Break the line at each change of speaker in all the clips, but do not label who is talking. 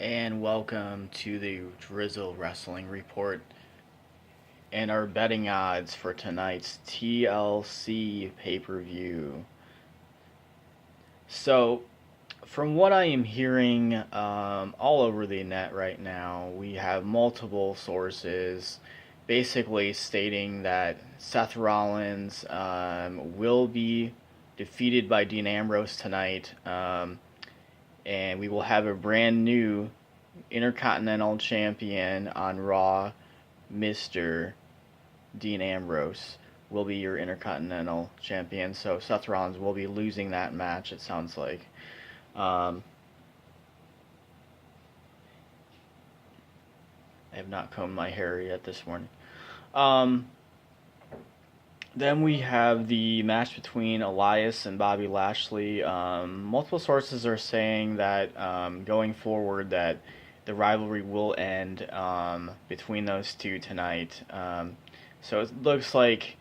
and welcome to the Drizzle Wrestling Report and our betting odds for tonight's TLC pay-per-view. So, from what I am hearing all over the net right now, we have multiple sources basically stating that Seth Rollins will be defeated by Dean Ambrose tonight, and we will have a brand new Intercontinental Champion on Raw. Mr. Dean Ambrose will be your Intercontinental Champion, so Seth Rollins will be losing that match, it sounds like. I have not combed my hair yet this morning. Then we have the match between Elias and Bobby Lashley. Multiple sources are saying that going forward that the rivalry will end between those two tonight. So it looks like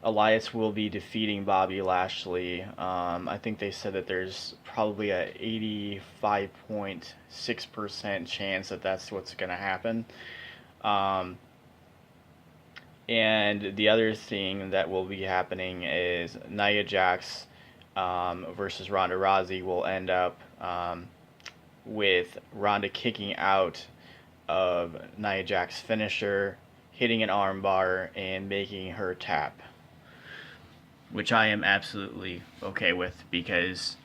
Elias will be defeating Bobby Lashley. I think they said that there's probably a 85.6% chance that that's what's going to happen. And the other thing that will be happening is Nia Jax versus Ronda Rousey will end up with Ronda kicking out of Nia Jax's finisher, hitting an armbar, and making her tap. Which I am absolutely okay with, because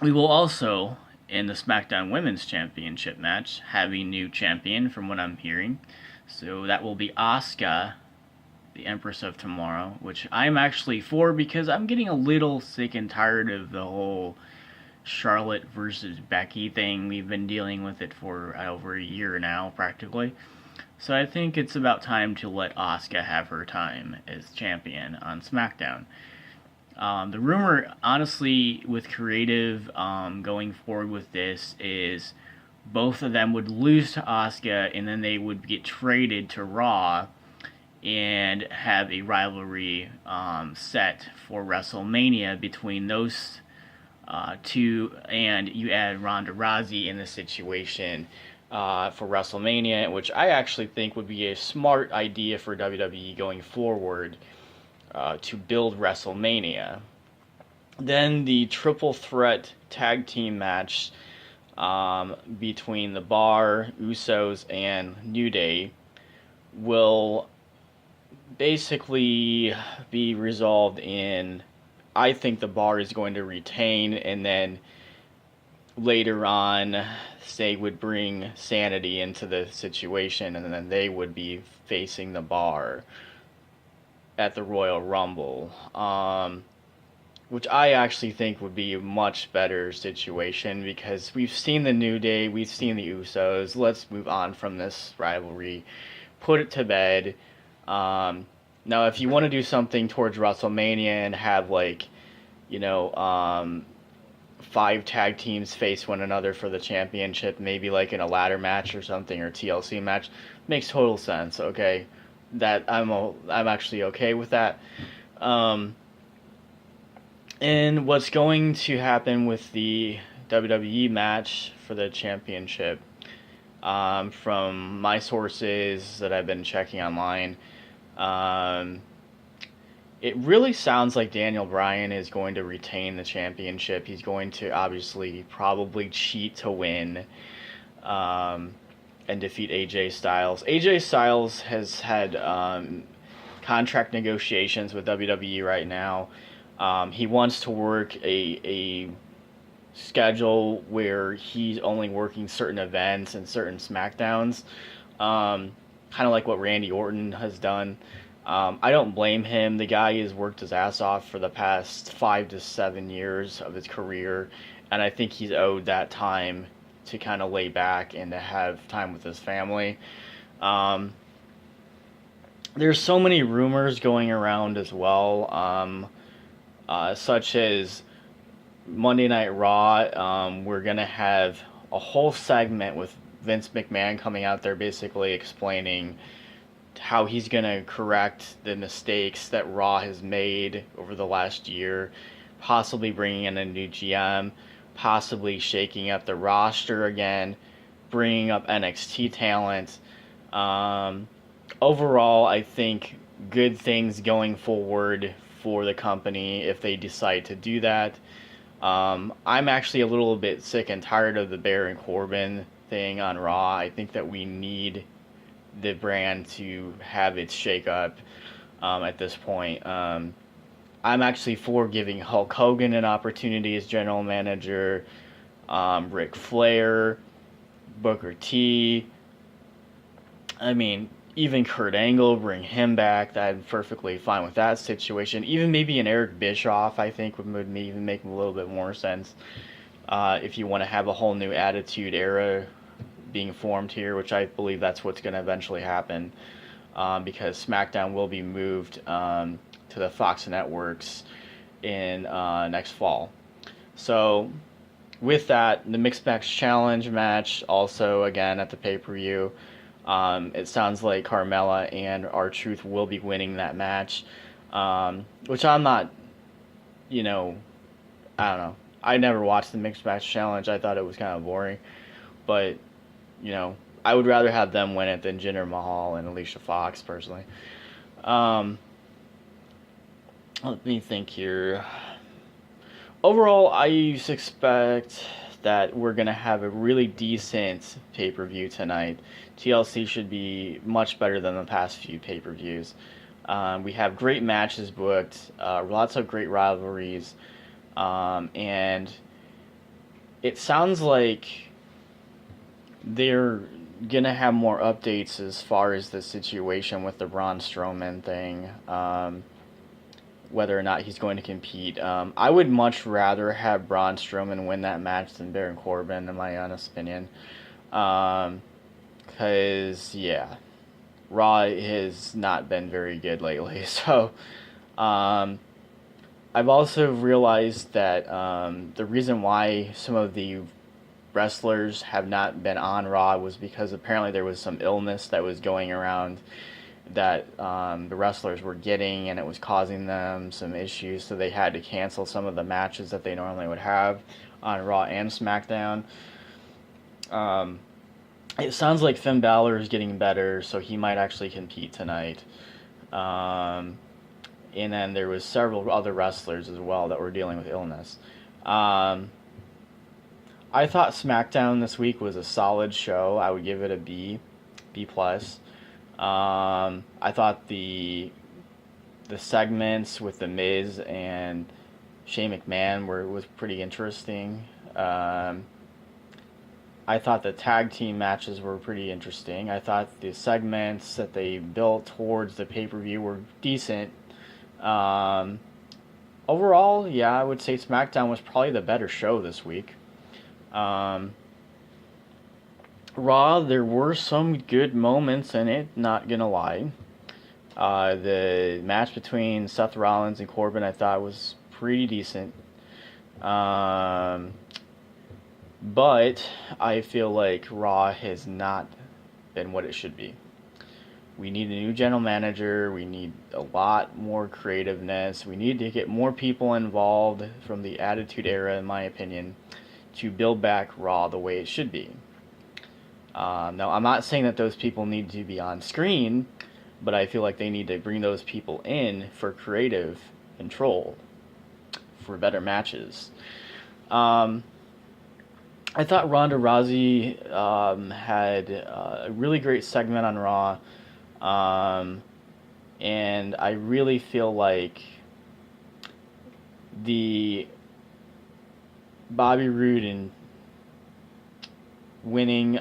we will also, in the SmackDown Women's Championship match, have a new champion from what I'm hearing. So that will be Asuka, the Empress of Tomorrow, which I'm actually for because I'm getting a little sick and tired of the whole Charlotte versus Becky thing. We've been dealing with it for over a year now, practically. So I think it's about time to let Asuka have her time as champion on SmackDown. The rumor, honestly, with creative going forward with this is both of them would lose to Asuka, and then they would get traded to Raw and have a rivalry set for WrestleMania between those two, and you add Ronda Rousey in the situation for WrestleMania, which I actually think would be a smart idea for WWE going forward to build WrestleMania. Then the triple threat tag team match between the Bar, Usos, and New Day will basically be resolved in, I think the Bar is going to retain, and then later on they would bring Sanity into the situation, and then they would be facing the Bar at the Royal Rumble. Which I actually think would be a much better situation, because we've seen the New Day, we've seen the Usos. Let's move on from this rivalry. Put it to bed. Now, if you want to do something towards WrestleMania and have, 5 tag teams face one another for the championship, maybe like in a ladder match or something, or TLC match, makes total sense, okay? That I'm actually okay with that. And what's going to happen with the WWE match for the championship, from my sources that I've been checking online, it really sounds like Daniel Bryan is going to retain the championship. He's going to obviously probably cheat to win and defeat AJ Styles. AJ Styles has had contract negotiations with WWE right now. He wants to work a schedule where he's only working certain events and certain SmackDowns, kind of like what Randy Orton has done. I don't blame him. The guy has worked his ass off for the past 5 to 7 years of his career, and I think he's owed that time to kind of lay back and to have time with his family. There's so many rumors going around as well. Such as Monday Night Raw, we're going to have a whole segment with Vince McMahon coming out there basically explaining how he's going to correct the mistakes that Raw has made over the last year, possibly bringing in a new GM, possibly shaking up the roster again, bringing up NXT talent. Overall, I think good things going forward for the company if they decide to do that. I'm actually a little bit sick and tired of the Baron Corbin thing on Raw. I think that we need the brand to have its shake up at this point. I'm actually for giving Hulk Hogan an opportunity as general manager, Ric Flair, Booker T. I mean, even Kurt Angle, bring him back. I'm perfectly fine with that situation. Even maybe an Eric Bischoff, I think, would even make a little bit more sense. If you want to have a whole new Attitude Era being formed here, which I believe that's what's going to eventually happen, because SmackDown will be moved to the Fox networks in next fall. So with that, the Mixed Match Challenge match also again at the pay-per-view. It sounds like Carmella and R-Truth will be winning that match, which I'm not, I don't know. I never watched the Mixed Match Challenge. I thought it was kind of boring, but I would rather have them win it than Jinder Mahal and Alicia Fox personally. Let me think here. Overall, I expect that we're going to have a really decent pay-per-view tonight. TLC should be much better than the past few pay-per-views. We have great matches booked, lots of great rivalries, and it sounds like they're going to have more updates as far as the situation with the Braun Strowman thing, whether or not he's going to compete. I would much rather have Braun Strowman win that match than Baron Corbin, in my honest opinion. Because, Raw has not been very good lately. So, I've also realized that the reason why some of the wrestlers have not been on Raw was because apparently there was some illness that was going around that the wrestlers were getting, and it was causing them some issues, so they had to cancel some of the matches that they normally would have on Raw and SmackDown. It sounds like Finn Balor is getting better, so he might actually compete tonight. And then there was several other wrestlers as well that were dealing with illness. I thought SmackDown this week was a solid show. I would give it a B+. I thought the segments with The Miz and Shane McMahon was pretty interesting. I thought the tag team matches were pretty interesting. I thought the segments that they built towards the pay-per-view were decent. Overall, yeah, I would say SmackDown was probably the better show this week. Raw, there were some good moments in it, not gonna lie. The match between Seth Rollins and Corbin I thought was pretty decent. But I feel like Raw has not been what it should be. We need a new general manager. We need a lot more creativeness. We need to get more people involved from the Attitude Era, in my opinion, to build back Raw the way it should be. Now, I'm not saying that those people need to be on screen, but I feel like they need to bring those people in for creative control, for better matches. I thought Ronda Rousey had a really great segment on Raw, and I really feel like the Bobby Roode and winning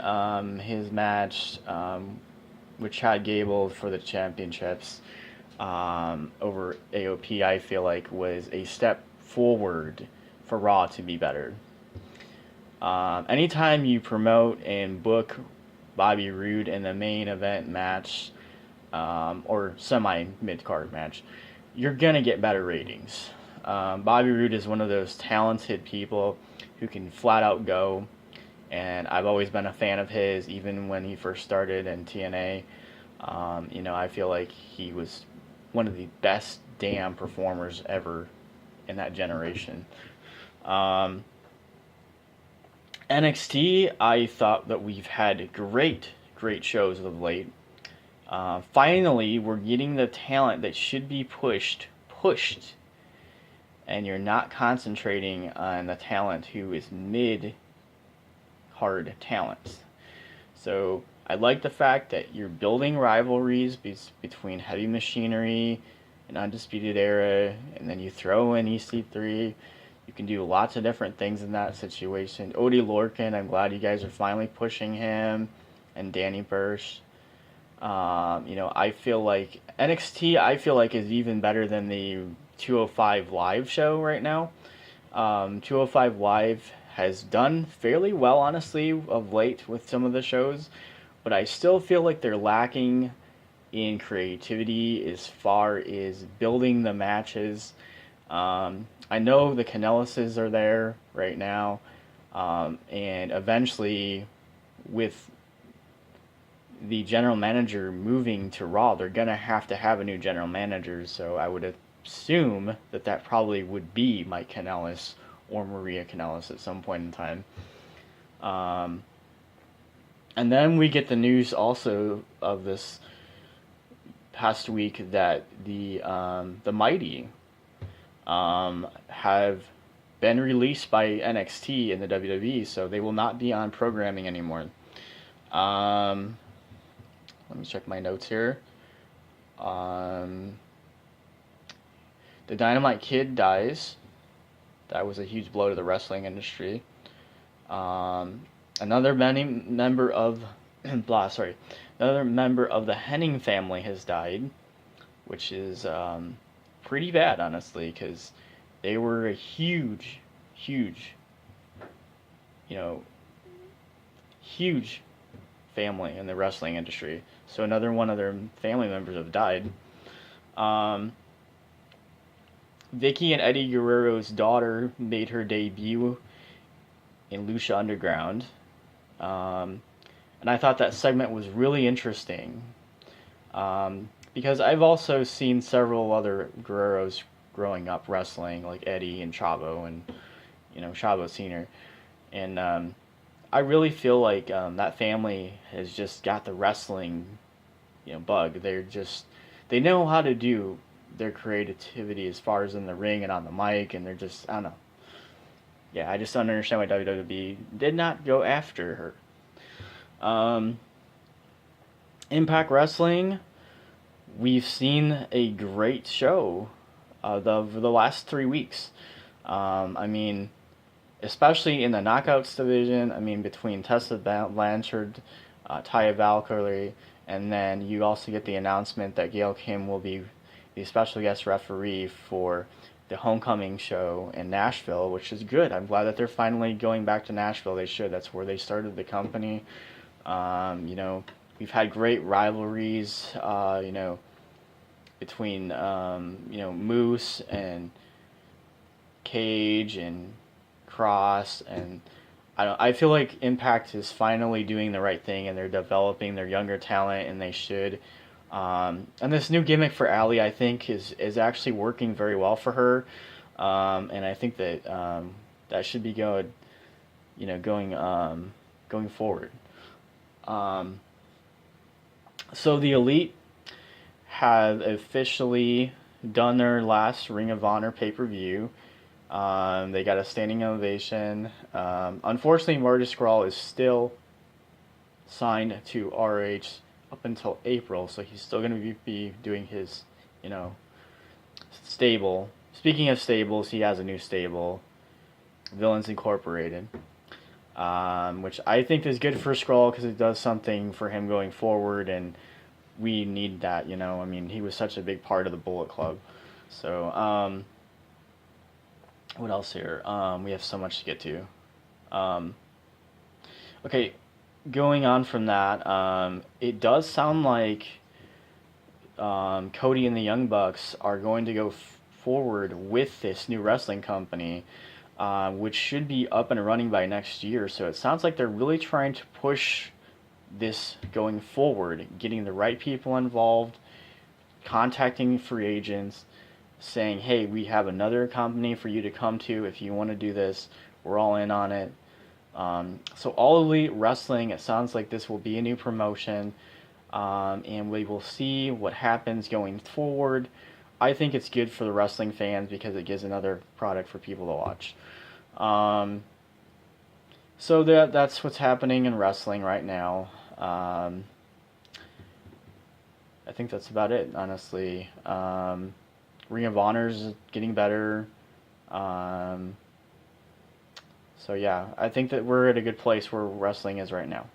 his match with Chad Gable for the championships over AOP, I feel like was a step forward for Raw to be better. Anytime you promote and book Bobby Roode in the main event match or semi-mid-card match, you're going to get better ratings. Bobby Roode is one of those talented people who can flat out go, and I've always been a fan of his, even when he first started in TNA. I feel like he was one of the best damn performers ever in that generation. NXT, I thought that we've had great shows of late. Finally, we're getting the talent that should be pushed, and you're not concentrating on the talent who is mid-card talent. So I like the fact that you're building rivalries between Heavy Machinery and Undisputed Era, and then you throw in EC3. You can do lots of different things in that situation. Odie Lorcan, I'm glad you guys are finally pushing him, and Danny Burch. I feel like NXT, is even better than the 205 Live show right now. 205 Live has done fairly well, honestly, of late with some of the shows, but I still feel like they're lacking in creativity as far as building the matches. I know the Canellises are there right now, and eventually, with the general manager moving to Raw, they're gonna have to have a new general manager. So I would assume that probably would be Mike Kanellis or Maria Kanellis at some point in time. And then we get the news also of this past week that the Mighty have been released by NXT in the WWE, so they will not be on programming anymore. Let me check my notes here. The Dynamite Kid dies. That was a huge blow to the wrestling industry. Another member of another member of the Henning family has died, which is pretty bad, honestly, because they were a huge, huge family in the wrestling industry. So another one of their family members have died. Vicky and Eddie Guerrero's daughter made her debut in Lucha Underground. And I thought that segment was really interesting. Because I've also seen several other Guerreros growing up wrestling, like Eddie and Chavo, and Chavo Sr. And I really feel like that family has just got the wrestling, bug. They know how to do their creativity as far as in the ring and on the mic, and they're just, I don't know. Yeah, I just don't understand why WWE did not go after her. Impact Wrestling, we've seen a great show the last 3 weeks. Especially in the Knockouts division, between Tessa Blanchard, Taya Valkyrie, and then you also get the announcement that Gail Kim will be the special guest referee for the Homecoming show in Nashville, which is good. I'm glad that they're finally going back to Nashville. They should. That's where they started the company. We've had great rivalries, between, Moose and Cage and Cross, and I feel like Impact is finally doing the right thing, and they're developing their younger talent, and they should. And this new gimmick for Allie, I think, is actually working very well for her, and I think that that should be going forward. So the Elite have officially done their last Ring of Honor pay-per-view. They got a standing ovation. Unfortunately, Marty Scurll is still signed to RH up until April, so he's still going to be doing his, stable. Speaking of stables, he has a new stable, Villains Incorporated, which I think is good for Scurll because it does something for him going forward, and we need that, he was such a big part of the Bullet Club. So, what else here? We have so much to get to. Okay, going on from that, it does sound like Cody and the Young Bucks are going to go forward with this new wrestling company, which should be up and running by next year. So it sounds like they're really trying to push this going forward, getting the right people involved, contacting free agents, saying, hey, we have another company for you to come to if you want to do this. We're all in on it. So All Elite Wrestling, it sounds like this will be a new promotion, and we will see what happens going forward. I think it's good for the wrestling fans because it gives another product for people to watch. Um, so that's what's happening in wrestling right now. I think that's about it, honestly. Ring of Honor is getting better. Um, so yeah, I think that we're at a good place where wrestling is right now.